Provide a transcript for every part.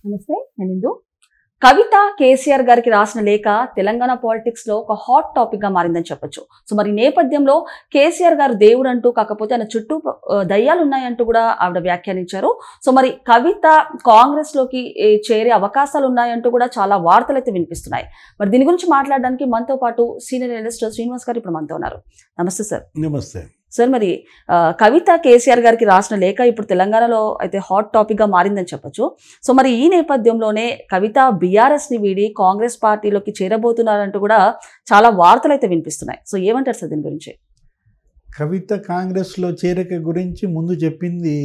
నమస్తే నేను ఇందు. కవిత కేసీఆర్ గారికి రాసిన లేఖ తెలంగాణ పాలిటిక్స్ లో ఒక హాట్ టాపిక్ గా మారిందని చెప్పొచ్చు. సో మరి నేపథ్యంలో కేసీఆర్ గారు దేవుడు అంటూ, కాకపోతే ఆయన చుట్టూ దయ్యాలు ఉన్నాయంటూ కూడా ఆవిడ వ్యాఖ్యానించారు. సో మరి కవిత కాంగ్రెస్ లోకి చేరే అవకాశాలు ఉన్నాయంటూ కూడా చాలా వార్తలు అయితే వినిపిస్తున్నాయి. మరి దీని గురించి మాట్లాడడానికి మనతో పాటు సీనియర్ అనలిస్ట్ శ్రీనివాస్ గారు ఇప్పుడు మనతో ఉన్నారు. నమస్తే సార్. నమస్తే సార్. మరి కవిత కేసీఆర్ గారికి రాసిన లేఖ ఇప్పుడు తెలంగాణలో అయితే హాట్ టాపిక్ గా మారిందని చెప్పొచ్చు. సో మరి ఈ నేపథ్యంలోనే కవిత బీఆర్ఎస్ ని వీడి కాంగ్రెస్ పార్టీలోకి చేరబోతున్నారంటూ కూడా చాలా వార్తలు అయితే వినిపిస్తున్నాయి. సో ఏమంటారు సార్ దీని గురించి? కవిత కాంగ్రెస్ లో చేరిక గురించి ముందు చెప్పింది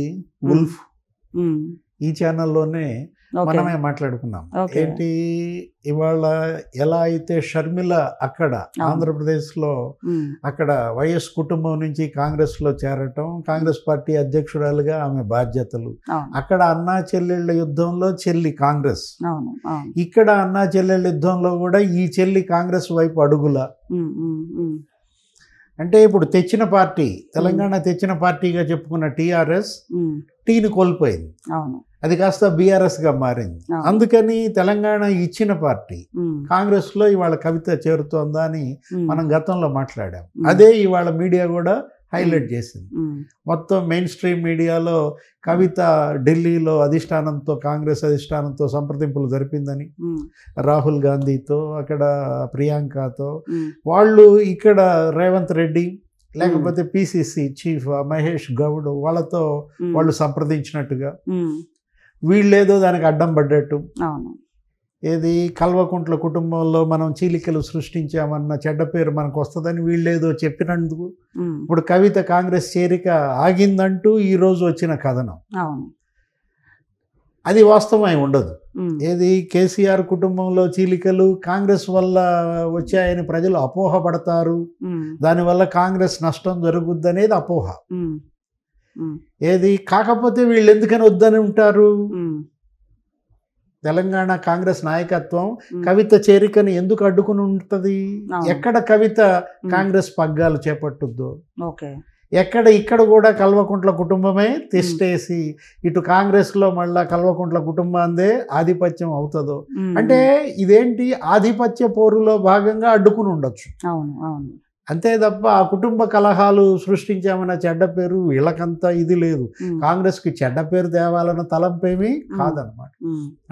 ఉల్ఫ్. ఈ ఛానల్లోనే మనమే మాట్లాడుకున్నాం. ఏంటి ఇవాళ ఎలా అయితే షర్మిల అక్కడ ఆంధ్రప్రదేశ్ లో అక్కడ వైఎస్ కుటుంబం నుంచి కాంగ్రెస్ లో చేరటం, కాంగ్రెస్ పార్టీ అధ్యక్షురాలుగా ఆమె బాధ్యతలు, అక్కడ అన్నా చెల్లెళ్ళ యుద్ధంలో చెల్లి కాంగ్రెస్, ఇక్కడ అన్నా చెల్లెళ్ళ యుద్ధంలో కూడా ఈ చెల్లి కాంగ్రెస్ వైపు అడుగుల. అంటే ఇప్పుడు తెచ్చిన పార్టీ, తెలంగాణ తెచ్చిన పార్టీగా చెప్పుకున్న టీఆర్ఎస్ టీని కోల్పోయింది, అది కాస్త బీఆర్ఎస్ గా మారింది. అందుకని తెలంగాణ ఇచ్చిన పార్టీ కాంగ్రెస్ లో ఇవాళ కవిత చేరుతోందా అని మనం గతంలో మాట్లాడాం. అదే ఇవాళ మీడియా కూడా హైలైట్ చేసింది. మొత్తం మెయిన్ స్ట్రీమ్ మీడియాలో కవిత ఢిల్లీలో అధిష్టానంతో, కాంగ్రెస్ అధిష్టానంతో సంప్రదింపులు జరిపిందని, రాహుల్ గాంధీతో, అక్కడ ప్రియాంకతో, వాళ్ళు ఇక్కడ రేవంత్ రెడ్డి లేకపోతే పిసిసి చీఫ్ మహేష్ గౌడ్ వాళ్ళతో వాళ్ళు సంప్రదించినట్టుగా, వీళ్ళేదో దానికి అడ్డం పడ్డట్టు, ఏది కల్వకుంట్ల కుటుంబంలో మనం చీలికలు సృష్టించామన్న చెడ్డ పేరు మనకు వస్తుందని వీళ్ళేదో చెప్పినందుకు ఇప్పుడు కవిత కాంగ్రెస్ చేరిక ఆగిందంటూ ఈరోజు వచ్చిన కథనం. అది వాస్తవమై ఉండదు. ఏది కేసీఆర్ కుటుంబంలో చీలికలు కాంగ్రెస్ వల్ల వచ్చాయని ప్రజలు అపోహపడతారు, దానివల్ల కాంగ్రెస్ నష్టం జరుగుద్ది అనేది అపోహ. ఏది కాకపోతే వీళ్ళు ఎందుకని వద్దని ఉంటారు? తెలంగాణ కాంగ్రెస్ నాయకత్వం కవిత చేరికని ఎందుకు అడ్డుకుని ఉంటుంది? ఎక్కడ కవిత కాంగ్రెస్ పగ్గాలు చేపట్టుద్దో, ఇక్కడ కూడా కల్వకుంట్ల కుటుంబమే తిష్టేసి ఇటు కాంగ్రెస్ లో మళ్ళా కల్వకుంట్ల కుటుంబాందే ఆధిపత్యం అవుతుందో, అంటే ఇదేంటి ఆధిపత్య పోరులో భాగంగా అడ్డుకుని ఉండొచ్చు. అంతే తప్ప ఆ కుటుంబ కలహాలు సృష్టించామన్న చెడ్డ పేరు వీళ్ళకంతా ఇది లేదు. కాంగ్రెస్ కి చెడ్డ పేరు తేవాలన్న తలంపేమీ కాదనమాట.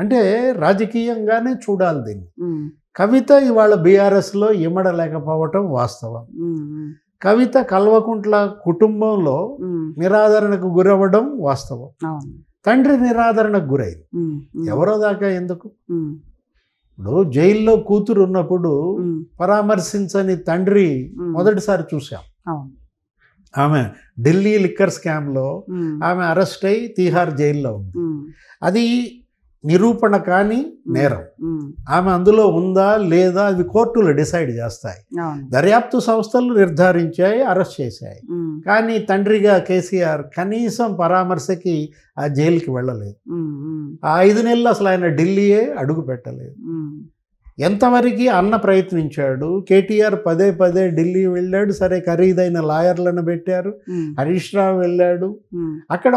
అంటే రాజకీయంగానే చూడాలి దీన్ని. కవిత ఇవాళ బీఆర్ఎస్ లో ఇమడలేకపోవటం వాస్తవం. కవిత కల్వకుంట్ల కుటుంబంలో నిరాదరణకు గురవ్వడం వాస్తవం. తండ్రి నిరాదరణకు గురైంది. ఎవరో దాకా ఎందుకు? ఇప్పుడు జైల్లో కూతురు ఉన్నప్పుడు పరామర్శించని తండ్రి మొదటిసారి చూసాం. ఆమె ఢిల్లీ లిక్కర్ స్కామ్ లో ఆమె అరెస్ట్ అయి తీహార్ జైల్లో ఉంది. అది నిరూపణ కాని నేరం. ఆమె అందులో ఉందా లేదా అది కోర్టులు డిసైడ్ చేస్తాయి, దర్యాప్తు సంస్థలు నిర్ధారించాయి, అరెస్ట్ చేశాయి. కానీ తండ్రిగా కేసీఆర్ కనీసం పరామర్శకి ఆ జైలుకి వెళ్ళలేదు. ఆ 5 నెలలు అసలు ఆయన ఢిల్లీయే అడుగు పెట్టలేదు. ఎంతవరకు అన్న ప్రయత్నించాడు. కేటీఆర్ పదే ఢిల్లీ వెళ్ళాడు, సరే ఖరీదైన లాయర్లను పెట్టారు. హరీష్ రావు వెళ్ళాడు. అక్కడ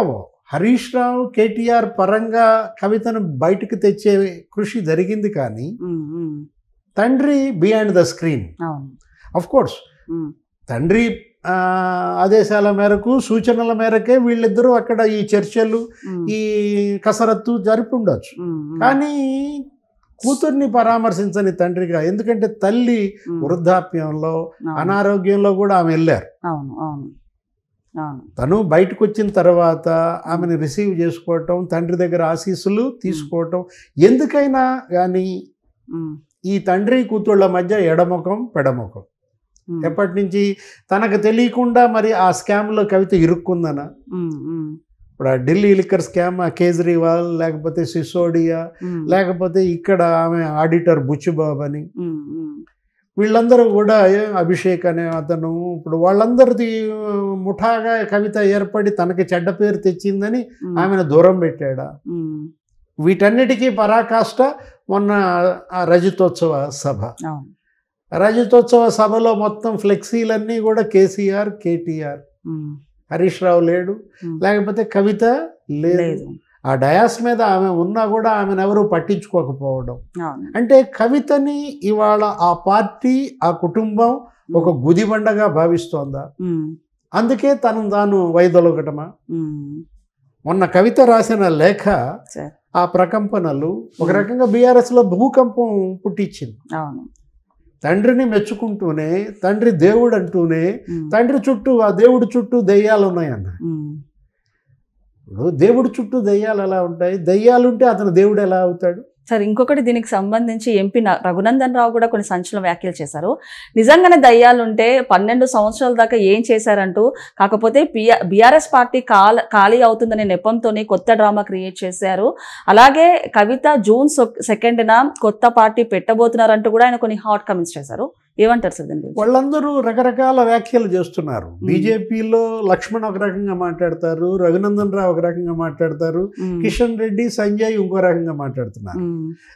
హరీష్ రావు కేటీఆర్ పరంగా కవితను బయటకు తెచ్చే కృషి జరిగింది. కానీ తండ్రి behind the screen. Of course తండ్రి ఆదేశాల మేరకు, సూచనల మేరకే వీళ్ళిద్దరూ అక్కడ ఈ చర్చలు, ఈ కసరత్తు జరిపి ఉండొచ్చు. కానీ కూతుర్ని పరామర్శించని తండ్రిగా, ఎందుకంటే తల్లి వృద్ధాప్యంలో, అనారోగ్యంలో కూడా ఆమె వెళ్ళారు. తను బయటకు వచ్చిన తర్వాత ఆమెను రిసీవ్ చేసుకోవటం, తండ్రి దగ్గర ఆశీస్సులు తీసుకోవటం, ఎందుకైనా కానీ ఈ తండ్రి కూతుళ్ళ మధ్య ఎడముఖం పెడముఖం ఎప్పటి నుంచి తనకు తెలియకుండా మరి ఆ స్కామ్లో కవిత ఇరుక్కుందనా? ఇప్పుడు ఆ ఢిల్లీ లిక్కర్ స్కామ్, కేజ్రీవాల్ లేకపోతే సిసోడియా, లేకపోతే ఇక్కడ ఆమె ఆడిటర్ బుచ్చిబాబు అని, వీళ్ళందరూ కూడా అభిషేక్ అనే అతను, ఇప్పుడు వాళ్ళందరిది ముఠాగా కవిత ఏర్పడి తనకి చెడ్డ పేరు తెచ్చిందని ఆమెను దూరం పెట్టాడా? వీటన్నిటికీ పరాకాష్ట మొన్న రజతోత్సవ సభ. రజతోత్సవ సభలో మొత్తం ఫ్లెక్సీలన్నీ కూడా కేసీఆర్, కేటీఆర్, హరీష్ రావు లేడు, లేకపోతే కవిత లేదు. ఆ డయాస్ మీద ఆమె ఉన్నా కూడా ఆమెను ఎవరు పట్టించుకోకపోవడం. అవును. అంటే కవితని ఇవాళ ఆ పార్టీ, ఆ కుటుంబం ఒక గుదిబండగా భావిస్తోందా? అందుకే తను తాను వైదొలగటమా? మొన్న కవిత రాసిన లేఖ, ఆ ప్రకంపనలు ఒక రకంగా బీఆర్ఎస్లో భూకంపం పుట్టించింది. అవును. తండ్రిని మెచ్చుకుంటూనే, తండ్రి దేవుడు అంటూనే, తండ్రి చుట్టూ, ఆ దేవుడి చుట్టూ దెయ్యాలు ఉన్నాయన్న. ఇప్పుడు దేవుడి చుట్టూ దెయ్యాలు ఎలా ఉంటాయి? దెయ్యాలుంటే అతను దేవుడు ఎలా అవుతాడు? సార్, ఇంకొకటి దీనికి సంబంధించి ఎంపీ రఘునందన్ రావు కూడా కొన్ని సంచలన వ్యాఖ్యలు చేశారు. నిజంగానే దయ్యాలుంటే 12 సంవత్సరాల దాకా ఏం చేశారంటూ, కాకపోతే బీఆర్ఎస్ పార్టీ ఖాళీ అవుతుందనే నెపంతోనే కొత్త డ్రామా క్రియేట్ చేశారు. అలాగే కవిత జూన్ 2న కొత్త పార్టీ పెట్టబోతున్నారంటూ కూడా ఆయన కొన్ని హాట్ కామెంట్స్ చేశారు. ఏమంటారు సార్ దీని? వాళ్ళందరూ రకరకాల వ్యాఖ్యలు చేస్తున్నారు. బీజేపీలో లక్ష్మణ్ ఒక రకంగా మాట్లాడతారు, రఘునందన్ రావు ఒక రకంగా మాట్లాడతారు, కిషన్ రెడ్డి, సంజయ్ ఇంకో రకంగా మాట్లాడుతున్నారు.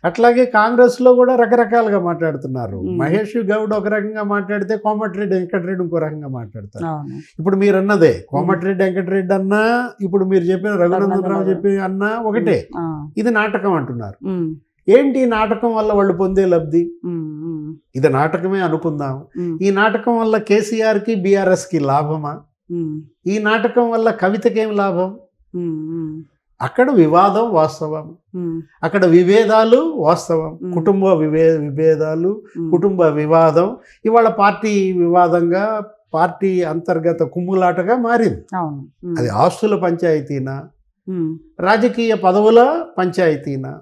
అట్లాగే కాంగ్రెస్ లో కూడా రకరకాలుగా మాట్లాడుతున్నారు. మహేష్ గౌడ్ ఒక రకంగా మాట్లాడితే కోమటిరెడ్డి వెంకటరెడ్డి ఇంకో రకంగా మాట్లాడతారు. ఇప్పుడు మీరు అన్నదే కోమటిరెడ్డి వెంకటరెడ్డి అన్నా, ఇప్పుడు మీరు చెప్పిన రఘునందన్ రావు చెప్పి అన్నా ఒకటే. ఇది నాటకం అంటున్నారు. ఏంటి నాటకం వల్ల వాళ్ళు పొందే లబ్ధి? ఇది నాటకమే అనుకుందాం. ఈ నాటకం వల్ల కేసీఆర్కి, బీఆర్ఎస్కి లాభమా? ఈ నాటకం వల్ల కవితకేం లాభం? అక్కడ వివాదం వాస్తవం, అక్కడ విభేదాలు వాస్తవం, కుటుంబ విభేదాలు, కుటుంబ వివాదం ఇవాళ పార్టీ వివాదంగా, పార్టీ అంతర్గత కుమ్ములాటగా మారింది. అది ఆస్తుల పంచాయతీనా, రాజకీయ పదవుల పంచాయతీనా?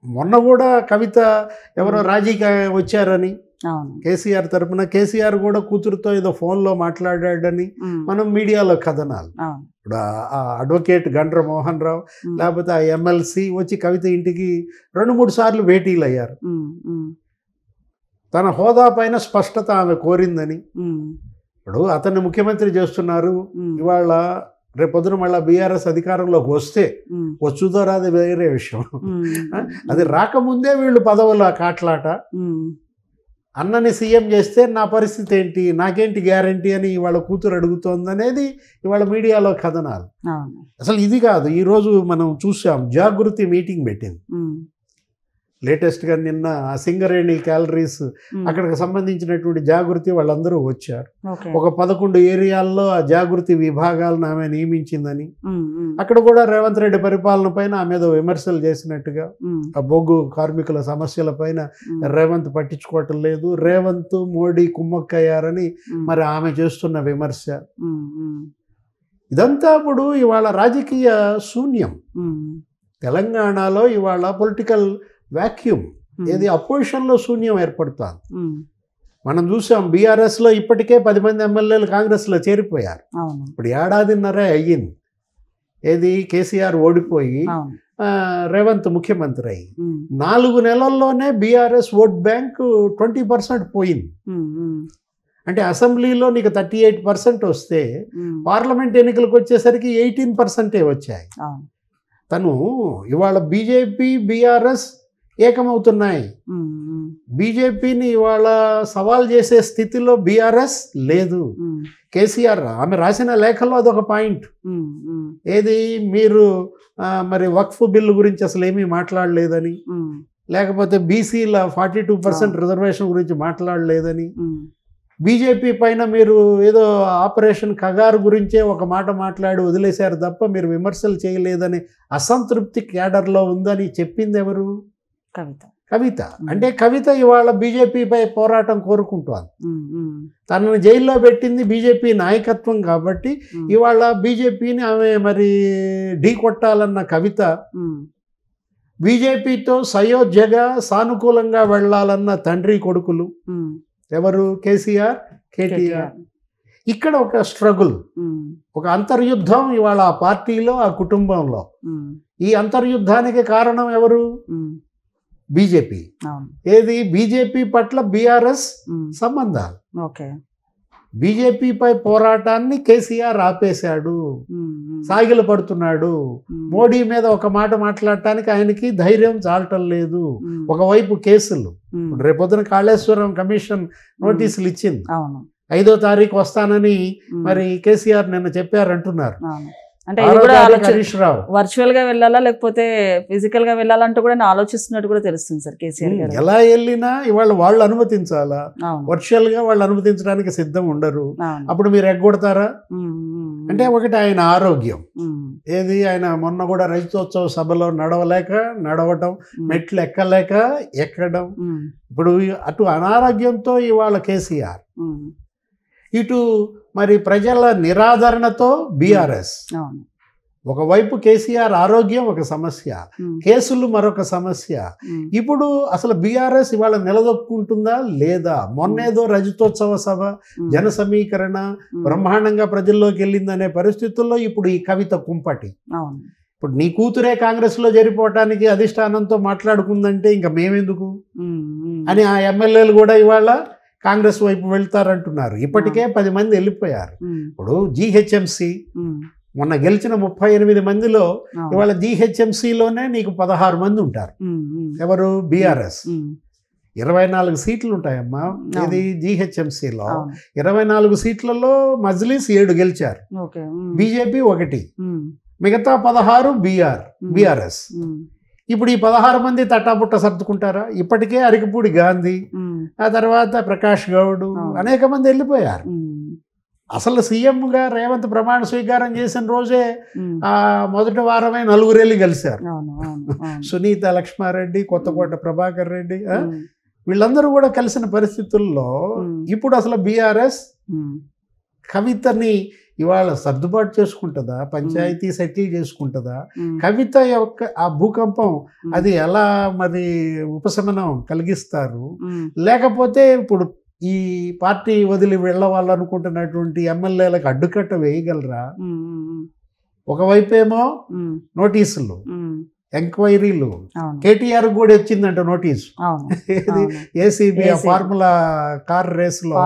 మొన్న కూడా కవిత ఎవరో రాజీకి వచ్చారని కేసీఆర్ తరపున, కేసీఆర్ కూడా కూతురుతో ఏదో ఫోన్లో మాట్లాడాడని మనం మీడియాలో కథనాలు. ఇప్పుడు ఆ అడ్వకేట్ గండ్ర మోహన్ రావు లేకపోతే ఆ ఎమ్మెల్సీ వచ్చి కవిత ఇంటికి 2-3 సార్లు భేటీలు అయ్యారు. తన హోదా పైన స్పష్టత ఆమె కోరిందని. ఇప్పుడు అతన్ని ముఖ్యమంత్రి చేస్తున్నారు. ఇవాళ రేపొద్దున మళ్ళీ బీఆర్ఎస్ అధికారంలోకి వస్తే వచ్చుదో రాదు వేరే విషయం. అది రాకముందే వీళ్ళు పదవుల కాట్లాట. అన్నని సీఎం చేస్తే నా పరిస్థితి ఏంటి, నాకేంటి గ్యారంటీ అని ఇవాళ కూతురు అడుగుతోంది అనేది ఇవాళ మీడియాలో కథనాలు. అసలు ఇది కాదు. ఈరోజు మనం చూసాం, జాగృతి మీటింగ్ పెట్టింది లేటెస్ట్గా నిన్న. ఆ సింగరేణి క్యాలరీస్ అక్కడికి సంబంధించినటువంటి జాగృతి వాళ్ళందరూ వచ్చారు. ఒక 11 ఏరియాల్లో ఆ జాగృతి విభాగాలను ఆమె నియమించిందని, అక్కడ కూడా రేవంత్ రెడ్డి పరిపాలన పైన ఆమె ఏదో విమర్శలు చేసినట్టుగా, ఆ బొగ్గు కార్మికుల సమస్యల పైన రేవంత్ పట్టించుకోవటం లేదు, రేవంత్ మోడీ కుమ్మక్కయ్యారని మరి ఆమె చేస్తున్న విమర్శ. ఇదంతా ఇప్పుడు ఇవాళ రాజకీయ శూన్యం. తెలంగాణలో ఇవాళ పొలిటికల్ వాక్యూమ్, ఏది అపోజిషన్లో శూన్యం ఏర్పడుతుంది. మనం చూసాం బీఆర్ఎస్లో ఇప్పటికే 10 మంది ఎమ్మెల్యేలు కాంగ్రెస్లో చేరిపోయారు. ఇప్పుడు 1.5 ఏడాది అయ్యింది. ఏది కేసీఆర్ ఓడిపోయి రేవంత్ ముఖ్యమంత్రి అయ్యి 4 నెలల్లోనే బీఆర్ఎస్ ఓట్ బ్యాంక్ 20% పోయింది. అంటే అసెంబ్లీలో నీకు 38% వస్తే పార్లమెంట్ ఎన్నికలకు వచ్చేసరికి 18% వచ్చాయి. తను ఇవాళ బీజేపీ, బీఆర్ఎస్ ఏకమవుతున్నాయి. బీజేపీని ఇవాళ సవాల్ చేసే స్థితిలో బీఆర్ఎస్ లేదు. కేసీఆర్ ఆమె రాసిన లేఖలో అదొక పాయింట్. ఏది మీరు మరి వక్ఫ్ బిల్లు గురించి అసలు ఏమీ మాట్లాడలేదని, లేకపోతే బీసీల 42% రిజర్వేషన్ గురించి మాట్లాడలేదని, బీజేపీ పైన మీరు ఏదో ఆపరేషన్ కగారు గురించే ఒక మాట మాట్లాడి వదిలేశారు తప్ప మీరు విమర్శలు చేయలేదని అసంతృప్తి క్యాడర్లో ఉందని చెప్పింది ఎవరు? కవిత. అంటే కవిత ఇవాళ బీజేపీపై పోరాటం కోరుకుంటోంది. తనను జైల్లో పెట్టింది బీజేపీ నాయకత్వం కాబట్టి ఇవాళ బీజేపీని ఆమె మరి ఢీ కొట్టాలన్న కవిత, బీజేపీతో సయోధ్యగా సానుకూలంగా వెళ్లాలన్న తండ్రి కొడుకులు ఎవరు? కేసీఆర్, కేటీఆర్. ఇక్కడ ఒక స్ట్రగుల్, ఒక అంతర్యుద్ధం ఇవాళ ఆ పార్టీలో, ఆ కుటుంబంలో. ఈ అంతర్యుద్ధానికి కారణం ఎవరు? బీజేపీ. ఏది? బీజేపీ పట్ల బీఆర్ఎస్ సంబంధాలు. బీజేపీపై పోరాటాన్ని కేసీఆర్ ఆపేశాడు, సాగిలు పడుతున్నాడు. మోడీ మీద ఒక మాట మాట్లాడటానికి ఆయనకి ధైర్యం చాలటం లేదు. ఒకవైపు కేసులు, రేపొద్దున కాళేశ్వరం కమిషన్ నోటీసులు ఇచ్చింది. 5వ తారీఖు వస్తానని మరి కేసీఆర్ నిన్న చెప్పారంటున్నారు. అంటే ఇది కూడా హరీష్ రావు వర్చువల్ గా వెళ్ళాలా లేకపోతే ఫిజికల్ గా వెళ్ళాలంటూ కూడా ఆలోచిస్తున్నట్టు కూడా తెలుస్తుంది సార్ కేసీఆర్ గారు. ఎలా వెళ్ళినా ఇవాళ వాళ్ళు అనుమతించాలా, వర్చువల్ గా వాళ్ళు అనుమతించడానికి సిద్ధం ఉండరు. అప్పుడు మీరు ఎగ్గొడతారా? అంటే ఒకటి ఆయన ఆరోగ్యం ఏది, ఆయన మొన్న కూడా రైతోత్సవ సభలో నడవటం, మెట్లు ఎక్కడం. ఇప్పుడు అటు అనారోగ్యంతో ఇవాళ కేసీఆర్, ఇటు మరి ప్రజల నిరాదరణతో బీఆర్ఎస్. ఒకవైపు కేసీఆర్ ఆరోగ్యం ఒక సమస్య, కేసులు మరొక సమస్య. ఇప్పుడు అసలు బీఆర్ఎస్ ఇవాళ నిలదొక్కుంటుందా లేదా? మొన్నేదో రజతోత్సవ సభ, జన సమీకరణ బ్రహ్మాండంగా ప్రజల్లోకి వెళ్ళిందనే పరిస్థితుల్లో ఇప్పుడు ఈ కవిత కుంపటి. ఇప్పుడు నీ కూతురే కాంగ్రెస్ లో చేరిపోవటానికి అధిష్టానంతో మాట్లాడుకుందంటే ఇంకా మేమెందుకు అని ఆ ఎమ్మెల్యేలు కూడా ఇవాళ కాంగ్రెస్ వైపు వెళ్తారంటున్నారు. ఇప్పటికే 10 మంది వెళ్ళిపోయారు. ఇప్పుడు జీహెచ్ఎంసీ మొన్న గెలిచిన 38 మందిలో ఇవాళ జీహెచ్ఎంసీలోనే నీకు 16 మంది ఉంటారు. ఎవరు? బీఆర్ఎస్. 24 సీట్లు ఉంటాయమ్మా. ఇది జీహెచ్ఎంసీలో 24 సీట్లలో మజ్లిస్ 7 గెలిచారు, బీజేపీ 1, మిగతా 16 బీఆర్ఎస్. ఇప్పుడు ఈ 16 మంది తట్టాపుట్ట సర్దుకుంటారా? ఇప్పటికే అరికపూడి గాంధీ, ఆ తర్వాత ప్రకాష్ గౌడ్, అనేక మంది వెళ్ళిపోయారు. అసలు సీఎంగా రేవంత్ ప్రమాణ స్వీకారం చేసిన రోజే ఆ మొదటి వారమే 4 వెళ్ళి కలిశారు. సునీత లక్ష్మారెడ్డి, కొత్తకోట ప్రభాకర్ రెడ్డి, వీళ్ళందరూ కూడా కలిసిన పరిస్థితుల్లో ఇప్పుడు అసలు బీఆర్ఎస్ కవితని ఇవాళ సర్దుబాటు చేసుకుంటుందా? పంచాయతీ సెటిల్ చేసుకుంటుందా? కవిత యొక్క ఆ భూకంపం అది ఎలా మరి ఉపశమనం కలిగిస్తారు? లేకపోతే ఇప్పుడు ఈ పార్టీ వదిలి వెళ్ళవాలనుకుంటున్నటువంటి ఎమ్మెల్యేలకు అడ్డుకట్ట వేయగలరా? ఒకవైపేమో నోటీసులు, ఎంక్వైరీలు, కేటీఆర్ కూడా వచ్చిందంట నోటీసు. ఏసీబీ ఫార్ములా కార్ రేసులో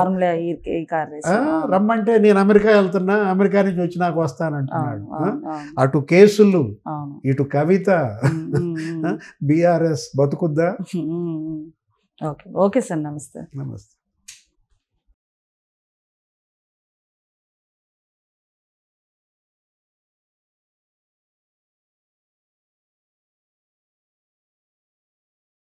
రమ్మంటే నేను అమెరికా వెళ్తున్నా, అమెరికా నుంచి వచ్చి నాకు వస్తానంటున్నాడు. అటు కేసులు, ఇటు కవిత, బీఆర్ఎస్ బతుకుద్దా? ఓకే సార్, నమస్తే.